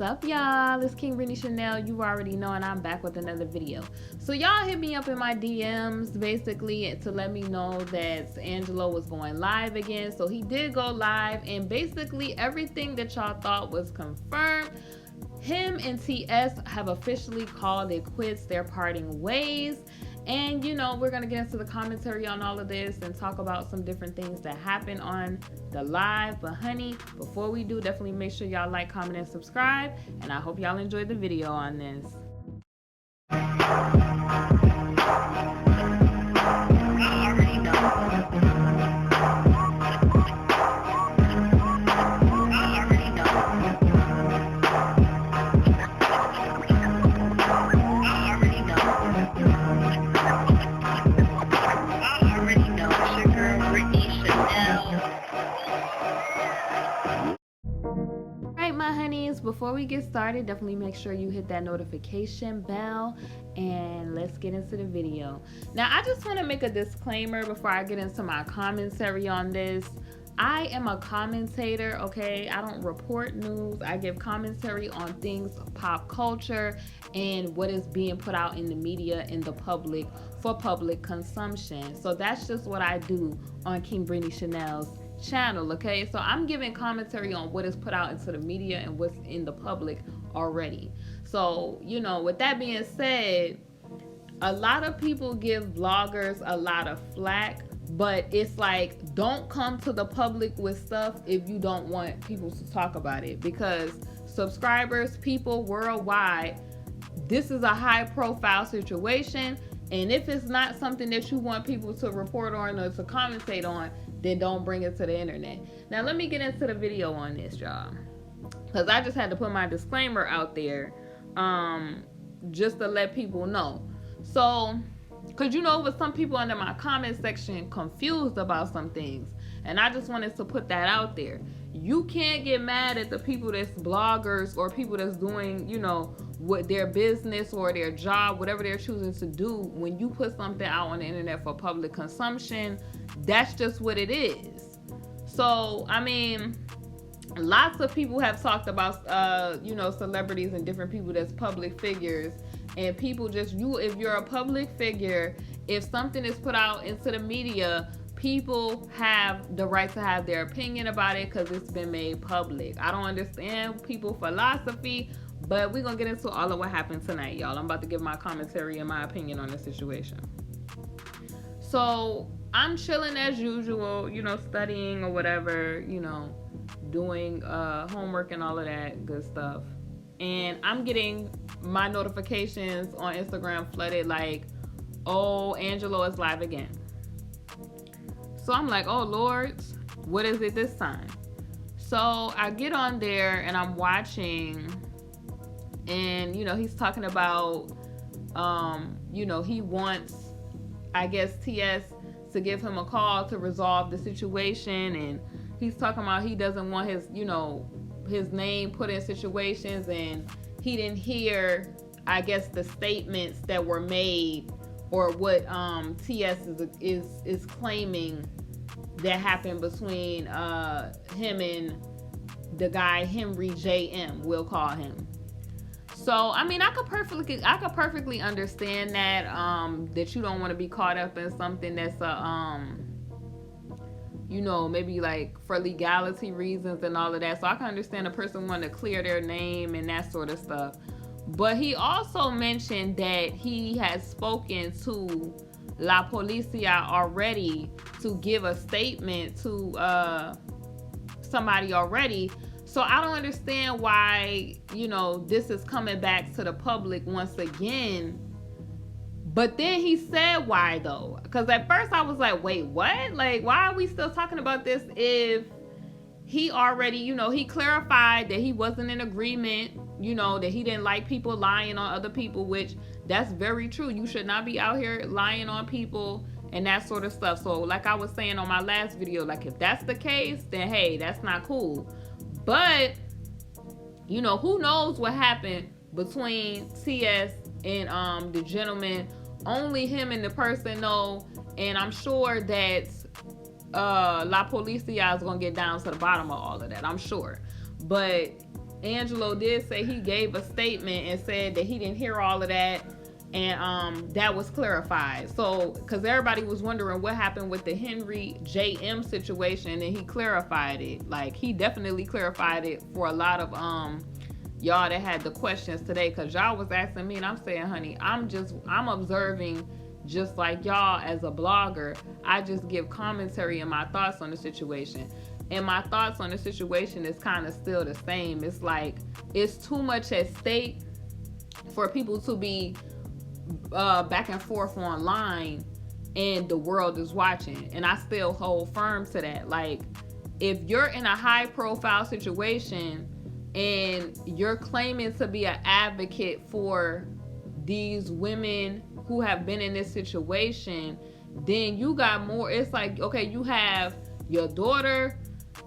up, y'all? It's KingBritneyChanel. You already know, and I'm back with another video. So y'all hit me up in my DMs basically to let me know that Angelo was going live again. So he did go live, and basically everything that y'all thought was confirmed. Him and TS have officially called it quits. They're parting ways. And you know, we're gonna get into the commentary on all of this and talk about some different things that happened on the live. But honey, before we do, definitely make sure y'all like, comment, and subscribe. And I hope y'all enjoyed the video on this. Before we get started, definitely make sure you hit that notification bell, and let's get into the video. Now, I just want to make a disclaimer before I get into my commentary on this. I am a commentator, okay? I don't report news. I give commentary on things, pop culture, and what is being put out in the media, in the public, for public consumption. So that's just what I do on KingBritneyChanel's channel, okay? So I'm giving commentary on what is put out into the media and what's in the public already. So, you know, with that being said, a lot of people give vloggers a lot of flack, but it's like, don't come to the public with stuff if you don't want people to talk about it, because subscribers, people worldwide, this is a high profile situation, and if it's not something that you want people to report on or to commentate on, then don't bring it to the internet. Now let me get into the video on this, y'all, because I just had to put my disclaimer out there just to let people know. So, because you know, with some people under my comment section confused about some things, and I just wanted to put that out there. You can't get mad at the people that's bloggers or people that's doing, you know, what their business or their job, whatever they're choosing to do. When you put something out on the internet for public consumption, that's just what it is. So, I mean, lots of people have talked about, you know, celebrities and different people that's public figures, and people just, if you're a public figure, if something is put out into the media, people have the right to have their opinion about it because it's been made public. I don't understand people's philosophy, but we're gonna get into all of what happened tonight, y'all. I'm about to give my commentary and my opinion on the situation. So I'm chilling as usual, you know, studying or whatever, you know, doing homework and all of that good stuff. And I'm getting my notifications on Instagram flooded like, oh, Angelo is live again. So I'm like, oh Lord, what is it this time? So I get on there and I'm watching, and you know, he's talking about, you know, he wants, I guess, TS to give him a call to resolve the situation, and he's talking about he doesn't want his, you know, his name put in situations, and he didn't hear, I guess, the statements that were made or what TS is claiming that happened between him and the guy Henry JM, we'll call him. So I mean, I could perfectly understand that that you don't want to be caught up in something that's you know, maybe like for legality reasons and all of that. So I can understand a person wanting to clear their name and that sort of stuff. But he also mentioned that he has spoken to La Policia already to give a statement to somebody already. So I don't understand why, you know, this is coming back to the public once again. But then he said why though, because at first I was like, wait, what? Like, why are we still talking about this if he already, you know, he clarified that he wasn't in agreement, you know, that he didn't like people lying on other people, which that's very true. You should not be out here lying on people and that sort of stuff. So like I was saying on my last video, like if that's the case, then hey, that's not cool. But, you know, who knows what happened between TS and the gentleman. Only him and the person know, and I'm sure that La Policia is gonna get down to the bottom of all of that, I'm sure. But Angelo did say he gave a statement and said that he didn't hear all of that, and that was clarified. So, because everybody was wondering what happened with the Henry JM situation, and he clarified it. Like, he definitely clarified it for a lot of y'all that had the questions today, because y'all was asking me, and I'm saying, honey, I'm observing just like y'all as a blogger. I just give commentary and my thoughts on the situation. And my thoughts on the situation is kind of still the same. It's like, it's too much at stake for people to be back and forth online and the world is watching. And I still hold firm to that. Like, if you're in a high profile situation and you're claiming to be an advocate for these women who have been in this situation, then you got more. It's like, okay, you have your daughter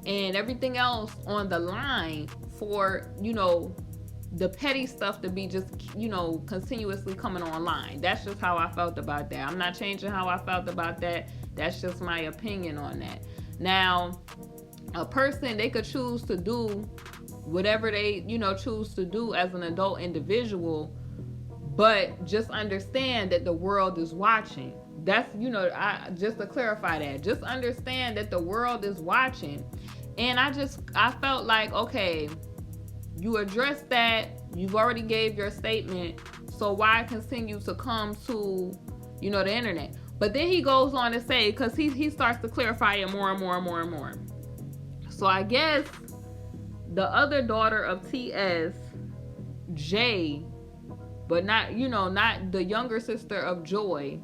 and everything else on the line for, you know, the petty stuff to be just, you know, continuously coming online. That's just how I felt about that. I'm not changing how I felt about that. That's just my opinion on that. Now, a person, they could choose to do whatever they, you know, choose to do as an adult individual, but just understand that the world is watching. That's, you know, just to clarify that, just understand that the world is watching. And I felt like, okay, you addressed that, you've already gave your statement, so why continue to come to, you know, the internet? But then he goes on to say, because he starts to clarify it more and more and more and more. So I guess the other daughter of TS, Jay, but not, you know, not the younger sister of Joy,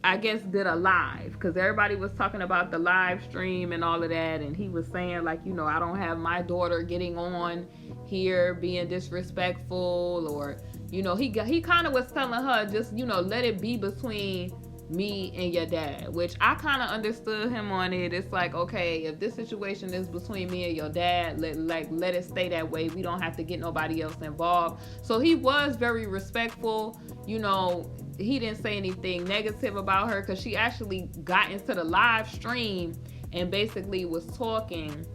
I guess did a live, because everybody was talking about the live stream and all of that, and he was saying, like, you know, I don't have my daughter getting on here being disrespectful, or, you know, he kind of was telling her, just, you know, let it be between me and your dad, which I kind of understood him on it. It's like, okay, if this situation is between me and your dad, let it stay that way. We don't have to get nobody else involved. So he was very respectful. You know, he didn't say anything negative about her, because she actually got into the live stream and basically was talking.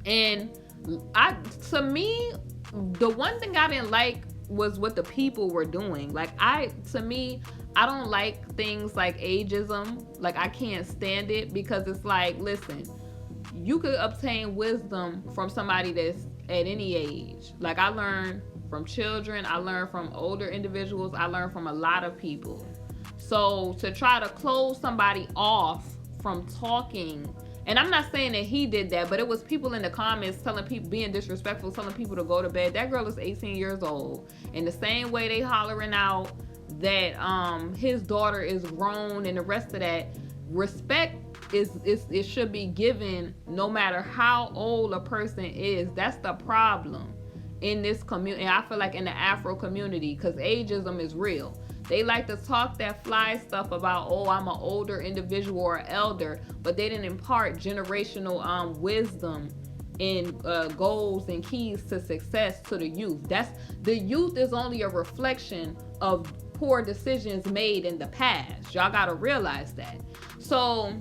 And to me, the one thing I didn't like was what the people were doing. Like, to me, I don't like things like ageism. Like, I can't stand it, because it's like, listen, you could obtain wisdom from somebody that's at any age. Like, I learned from children, I learned from older individuals, I learned from a lot of people. So to try to close somebody off from talking, and I'm not saying that he did that, but it was people in the comments telling people, being disrespectful, telling people to go to bed. That girl is 18 years old. In the same way they hollering out that his daughter is grown and the rest of that, respect it should be given no matter how old a person is. That's the problem in this community. And I feel like in the Afro community, because ageism is real. They like to talk that fly stuff about, oh, I'm an older individual or elder, but they didn't impart generational wisdom and goals and keys to success to the youth. The youth is only a reflection of poor decisions made in the past. Y'all gotta realize that. So,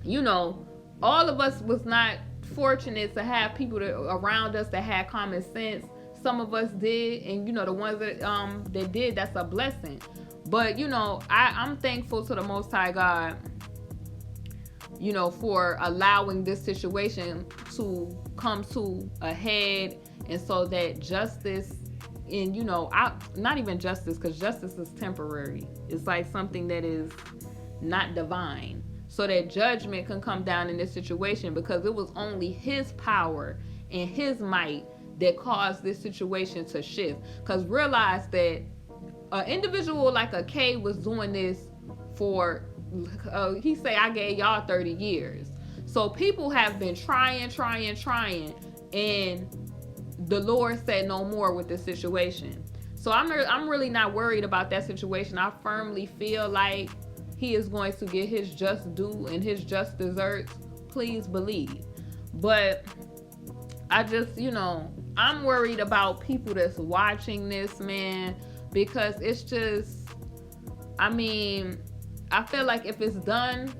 you know, all of us was not fortunate to have people around us that had common sense. Some of us did, and you know, the ones that did, that's a blessing. But you know, I'm thankful to the Most High God, you know, for allowing this situation to come to a head, and so that justice, and you know, not even justice, because justice is temporary. It's like something that is not divine. So that judgment can come down in this situation, because it was only his power and his might that caused this situation to shift. Because realize that an individual like a K was doing this for, he say, I gave y'all 30 years. So people have been trying, and the Lord said no more with this situation. So I'm really not worried about that situation. I firmly feel like he is going to get his just due and his just desserts. Please believe. But I just, you know, I'm worried about people that's watching this, man, because it's just, I mean, I feel like if it's done,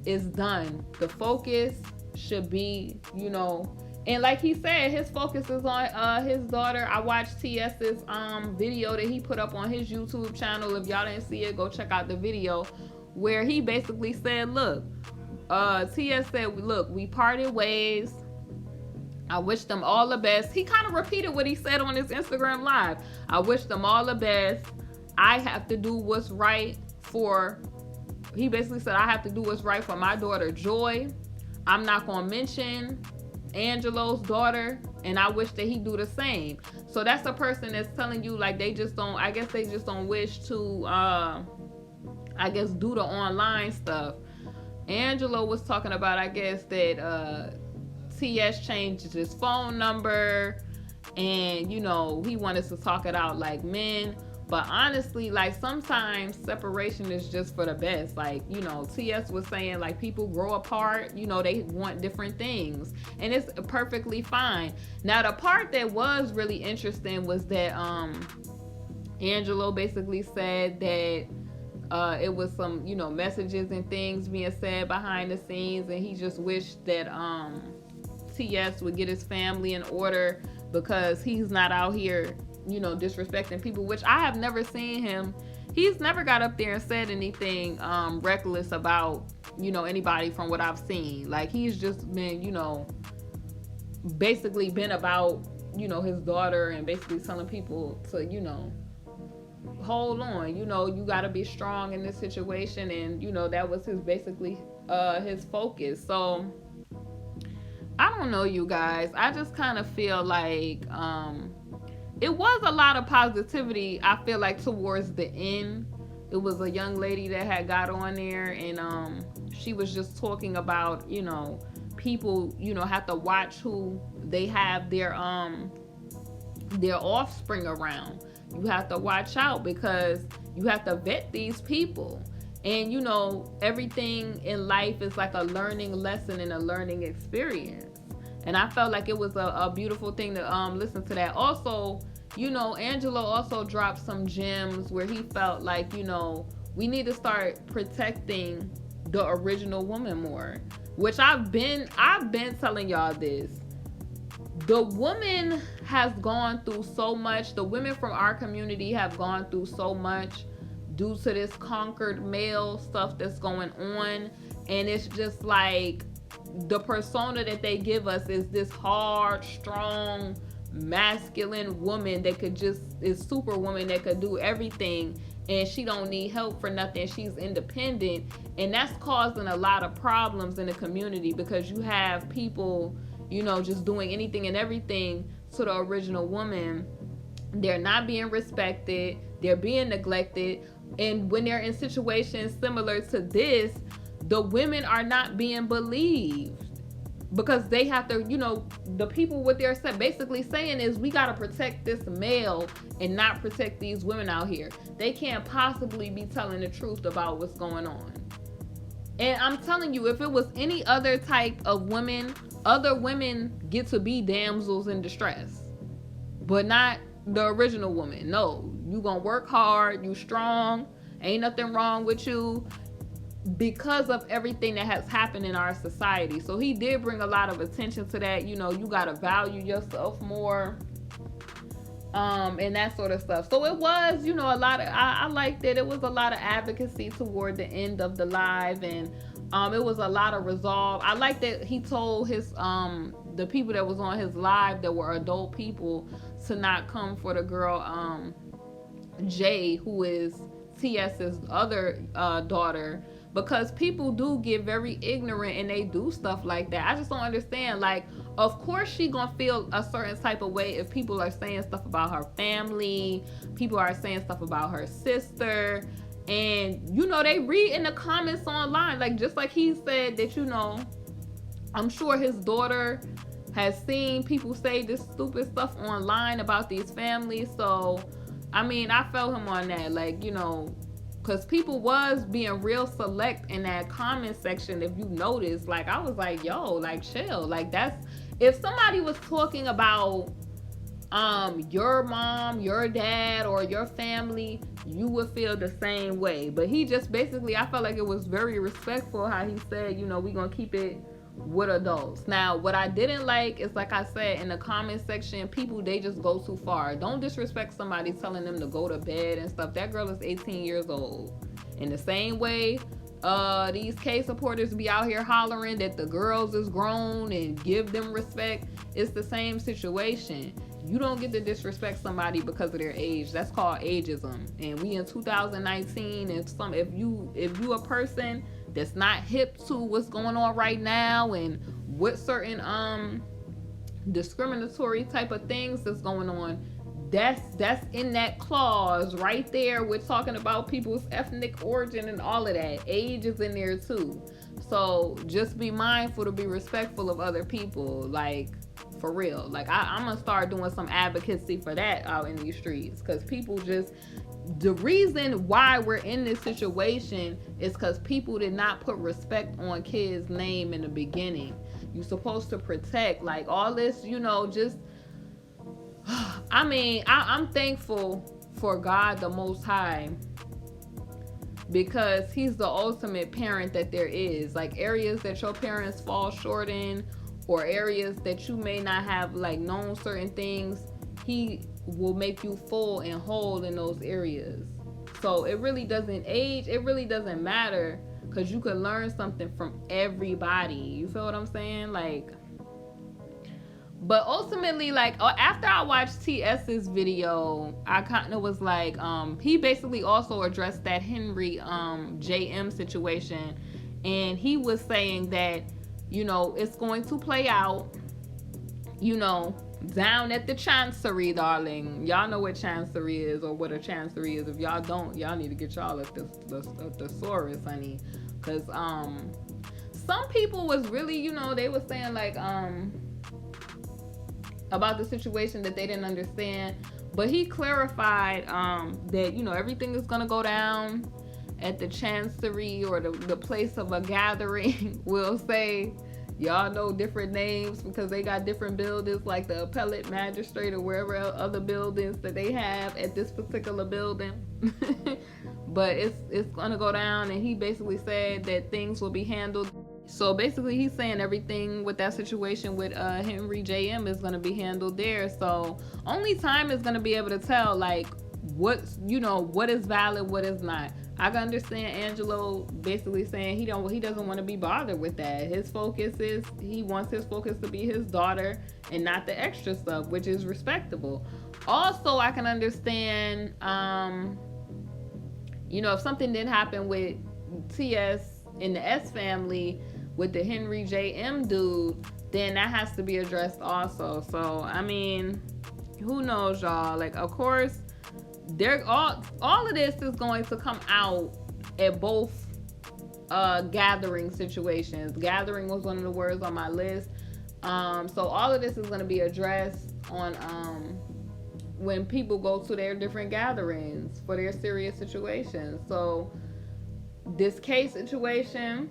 it's done. The focus should be, you know, And like he said, his focus is on his daughter. I watched TS's video that he put up on his YouTube channel. If y'all didn't see it, go check out the video where he basically said, look, TS said, look, we parted ways. I wish them all the best. He kind of repeated what he said on his Instagram live. I wish them all the best. I have to do what's right for, he basically said, I have to do what's right for my daughter, Joy. I'm not going to mention Angelo's daughter, and I wish that he do the same. So that's a person that's telling you, like, they just don't, I guess they just don't wish to, I guess, do the online stuff. Angelo was talking about, I guess, that TS changed his phone number, and, you know, he wanted to talk it out like men. But honestly, like, sometimes separation is just for the best. Like, you know, TS was saying, like, people grow apart, you know, they want different things, and it's perfectly fine. Now, the part that was really interesting was that Angelo basically said that it was some, you know, messages and things being said behind the scenes, and he just wished that TS would get his family in order because he's not out here, you know, disrespecting people, which I have never seen him. He's never got up there and said anything reckless about, you know, anybody from what I've seen. Like, he's just been, you know, basically been about, you know, his daughter, and basically telling people to, you know, hold on, you know, you got to be strong in this situation. And, you know, that was his basically his focus. So I don't know, you guys, I just kind of feel like it was a lot of positivity, I feel like, towards the end. It was a young lady that had got on there, and she was just talking about, you know, people, you know, have to watch who they have their offspring around. You have to watch out because you have to vet these people. And, you know, everything in life is like a learning lesson and a learning experience. And I felt like it was a beautiful thing to listen to that. Also, you know, Angelo also dropped some gems where he felt like, you know, we need to start protecting the original woman more, which I've been telling y'all this. The woman has gone through so much. The women from our community have gone through so much due to this conquered male stuff that's going on. And it's just like, the persona that they give us is this hard, strong, masculine woman that is superwoman that could do everything, and she don't need help for nothing. She's independent, and that's causing a lot of problems in the community because you have people, you know, just doing anything and everything to the original woman. They're not being respected, they're being neglected, and when they're in situations similar to this, the women are not being believed because they have to, you know, the people, what they're basically saying is, we got to protect this male and not protect these women out here. They can't possibly be telling the truth about what's going on. And I'm telling you, if it was any other type of women, other women get to be damsels in distress, but not the original woman. No, you gonna work hard, you strong, ain't nothing wrong with you, because of everything that has happened in our society. So he did bring a lot of attention to that. You know, you gotta value yourself more, and that sort of stuff. So it was, you know, a lot of, I liked it. It was a lot of advocacy toward the end of the live, and it was a lot of resolve. I like that he told his the people that was on his live that were adult people to not come for the girl Jay, who is TS's other daughter, because people do get very ignorant and they do stuff like that. I just don't understand. Like, of course she gonna feel a certain type of way if people are saying stuff about her family, people are saying stuff about her sister, and, you know, they read in the comments online, like, just like he said that, you know, I'm sure his daughter has seen people say this stupid stuff online about these families. So I mean, I felt him on that, like, you know, because people was being real select in that comment section. If you notice, like, I was like, yo, like, chill. Like, that's, if somebody was talking about your mom, your dad, or your family, you would feel the same way. But he just basically, I felt like it was very respectful how he said, you know, we gonna keep it with adults. Now, what I didn't like is, like I said, in the comment section, people, they just go too far. Don't disrespect somebody telling them to go to bed and stuff. That girl is 18 years old. In the same way, these K supporters be out here hollering that the girls is grown and give them respect. It's the same situation. You don't get to disrespect somebody because of their age. That's called ageism. And we in 2019, and if you a person that's not hip to what's going on right now and what certain discriminatory type of things that's going on, that's in that clause right there. We're talking about people's ethnic origin and all of that. Age is in there too. So just be mindful to be respectful of other people. Like, for real. Like, I'm gonna start doing some advocacy for that out in these streets, because people just, the reason why we're in this situation is because people did not put respect on kids' name in the beginning. You're supposed to protect, like, all this, just I mean, I'm thankful for God the Most High, because he's the ultimate parent that there is. Like, areas that your parents fall short in, or areas that you may not have, like, known certain things, he will make you full and whole in those areas. So it really doesn't age, it really doesn't matter, because you can learn something from everybody. You feel what I'm saying? Like, but ultimately, like, after I watched TS's video, I kind of was like, he basically also addressed that Henry JM situation, and he was saying that, it's going to play out, down at the chancery, darling. Y'all know what chancery is, or what a chancery is. If y'all don't, y'all need to get y'all a thesaurus, honey. Because some people was really, they was saying, like, about the situation that they didn't understand. But he clarified that, everything is going to go down at the chancery, or the place of a gathering. We'll say, y'all know different names because they got different buildings, like the appellate magistrate or wherever other buildings that they have at this particular building. But it's gonna go down, and he basically said that things will be handled. So basically he's saying everything with that situation with Henry JM is gonna be handled there. So only time is gonna be able to tell, like, what's, what is valid, what is not. I can understand Angelo basically saying he doesn't want to be bothered with that. His focus is, he wants his focus to be his daughter and not the extra stuff, which is respectable. Also, I can understand, if something did happen with TS in the S family with the Henry JM dude, then that has to be addressed also. So, I mean, who knows, y'all? Like, of course, all of this is going to come out at both gathering situations. Gathering was one of the words on my list. So all of this is going to be addressed on when people go to their different gatherings for their serious situations. So this case situation,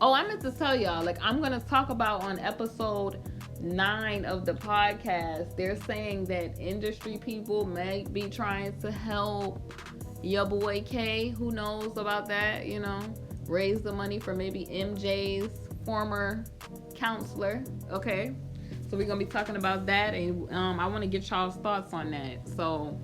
I meant to tell y'all, like, I'm going to talk about on episode 9 of the podcast, they're saying that industry people may be trying to help your boy K. Who knows about that? Raise the money for maybe MJ's former counselor. Okay, so we're gonna be talking about that, and I want to get y'all's thoughts on that. So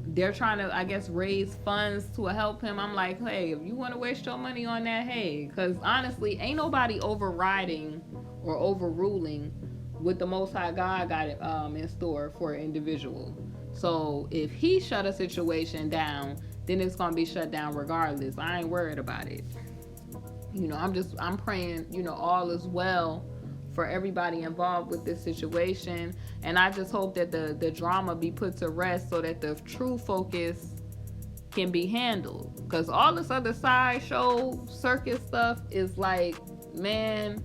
they're trying to, I guess, raise funds to help him. I'm like, hey, if you want to waste your money on that, hey, because honestly, ain't nobody overriding or overruling what the Most High God got in store for an individual. So if he shut a situation down, then it's gonna be shut down regardless. I ain't worried about it. I'm praying, all is well for everybody involved with this situation, and I just hope that the drama be put to rest so that the true focus can be handled. Because all this other sideshow circus stuff is like, man.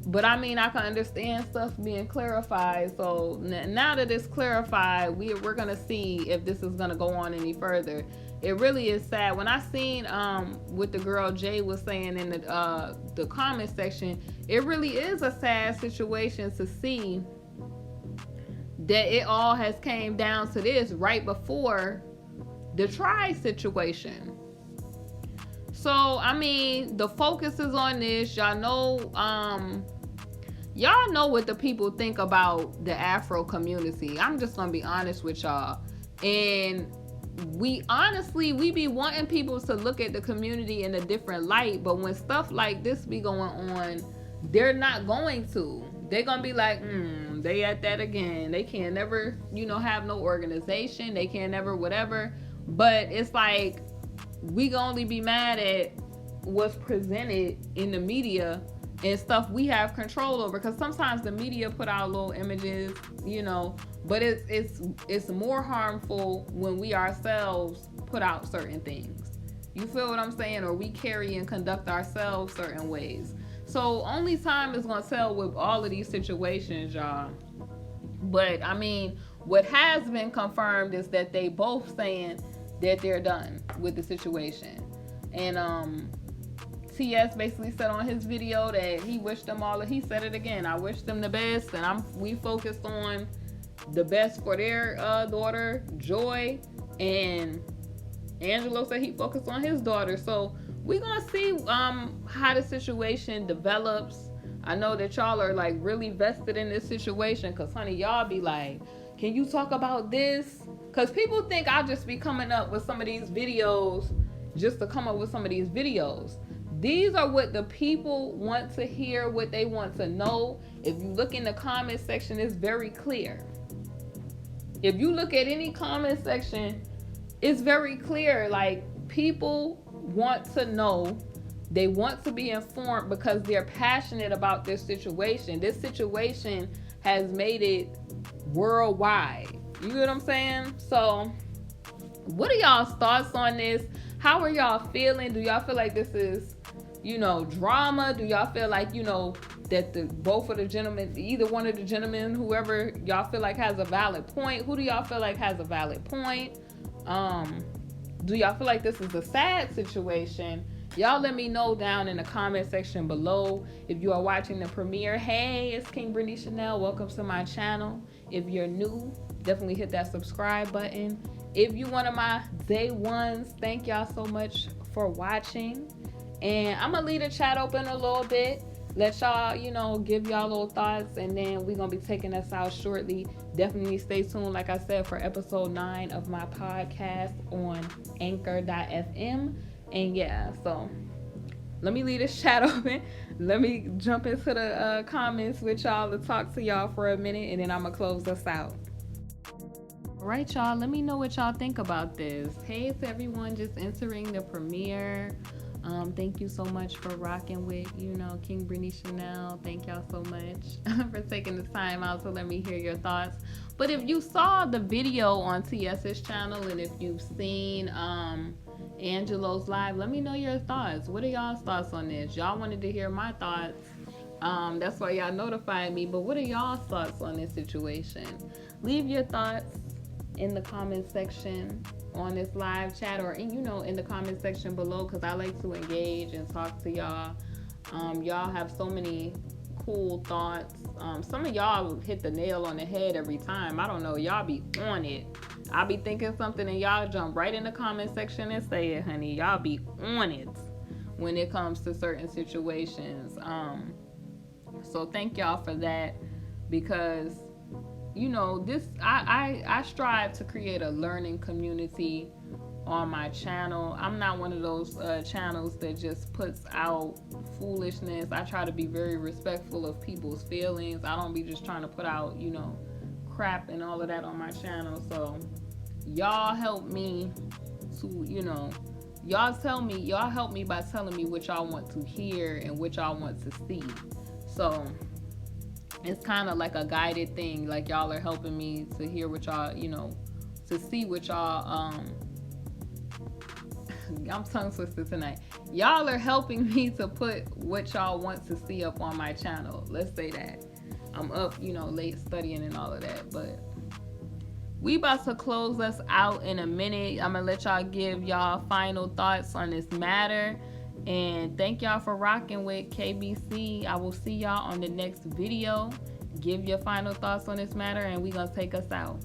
But I mean, I can understand stuff being clarified. So now that it's clarified, we're gonna see if this is gonna go on any further. It really is sad. When I seen what the girl Jay was saying in the comment section, it really is a sad situation to see that it all has came down to this right before the Try situation. So I mean, the focus is on this. Y'all know what the people think about the Afro community. I'm just gonna be honest with y'all. And we be wanting people to look at the community in a different light, but when stuff like this be going on, they're not going to. They're gonna be like, they at that again. They can't never, have no organization. They can't never whatever. But it's like, we gonna only be mad at what's presented in the media and stuff we have control over, because sometimes the media put out little images, but it's more harmful when we ourselves put out certain things. You feel what I'm saying? Or we carry and conduct ourselves certain ways. So only time is gonna tell with all of these situations, y'all. But I mean, what has been confirmed is that they both saying that they're done with the situation. And TS basically said on his video that he wished them all, he said it again, I wish them the best, and we focused on the best for their daughter, Joy, and Angelo said he focused on his daughter. So we're gonna see how the situation develops. I know that y'all are like really vested in this situation, because honey, y'all be like, can you talk about this? Because people think I'll just be coming up with some of these videos just to come up with some of these videos. These are what the people want to hear, what they want to know. If you look in the comment section, it's very clear. If you look at any comment section, it's very clear. Like, people want to know, they want to be informed because they're passionate about this situation. This situation has made it worldwide. You get what I'm saying? So what are y'all's thoughts on this? How are y'all feeling? Do y'all feel like this is, drama? Do y'all feel like, that both of the gentlemen, either one of the gentlemen, whoever y'all feel like has a valid point? Who do y'all feel like has a valid point? Do y'all feel like this is a sad situation? Y'all let me know down in the comment section below. If you are watching the premiere, hey, it's KingBritneyChanel. Welcome to my channel. If you're new, definitely hit that subscribe button. If you one of my day ones, thank y'all so much for watching. And I'm gonna leave the chat open a little bit. Let y'all, give y'all little thoughts, and then we're gonna be taking us out shortly. Definitely stay tuned, like I said, for episode 9 of my podcast on anchor.fm. And yeah, so let me leave this chat open. Let me jump into the comments with y'all to talk to y'all for a minute, and then I'm gonna close us out. All right, y'all, let me know what y'all think about this. Hey to everyone just entering the premiere. Thank you so much for rocking with, KingBritneyChanel. Thank y'all so much for taking the time out to let me hear your thoughts. But if you saw the video on TS's channel, and if you've seen Angelo's live, let me know your thoughts. What are y'all's thoughts on this? Y'all wanted to hear my thoughts. That's why y'all notified me. But what are y'all's thoughts on this situation? Leave your thoughts in the comment section on this live chat, or in the comment section below, because I like to engage and talk to y'all. Y'all have so many cool thoughts. Some of y'all hit the nail on the head every time. I don't know, y'all be on it. I'll be thinking something and y'all jump right in the comment section and say it, honey. Y'all be on it when it comes to certain situations. So thank y'all for that, because I strive to create a learning community on my channel. I'm not one of those channels that just puts out foolishness. I try to be very respectful of people's feelings. I don't be just trying to put out, crap and all of that on my channel. So y'all help me to, y'all help me by telling me what y'all want to hear and what y'all want to see. So it's kind of like a guided thing. Like, y'all are helping me to hear what y'all, to see what y'all, I'm tongue twisted tonight. Y'all are helping me to put what y'all want to see up on my channel. Let's say that. I'm up, late studying and all of that. But we about to close us out in a minute. I'm going to let y'all give y'all final thoughts on this matter. And thank y'all for rocking with KBC. I will see y'all on the next video. Give your final thoughts on this matter, and we're going to take us out.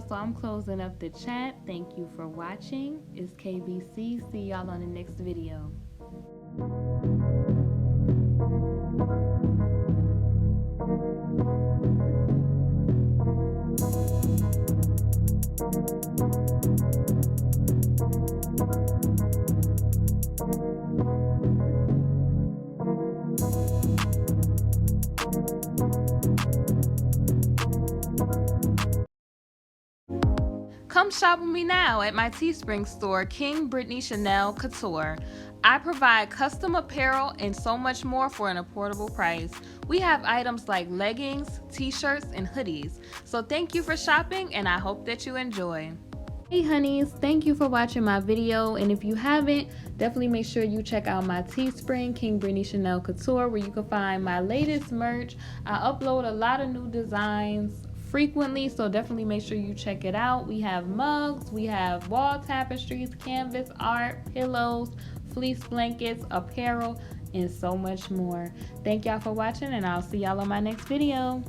so I'm closing up the chat. Thank you for watching. It's KBC. See y'all on the next video. Come shop with me now at my Teespring store, KingBritneyChanel Couture. I provide custom apparel and so much more for an affordable price. We have items like leggings, t-shirts, and hoodies. So thank you for shopping, and I hope that you enjoy. Hey honeys, thank you for watching my video, and if you haven't, definitely make sure you check out my Teespring, KingBritneyChanel Couture, where you can find my latest merch. I upload a lot of new designs frequently, so definitely make sure you check it out. We have mugs, we have wall tapestries, canvas art, pillows, fleece blankets, apparel, and so much more. Thank y'all for watching, and I'll see y'all on my next video.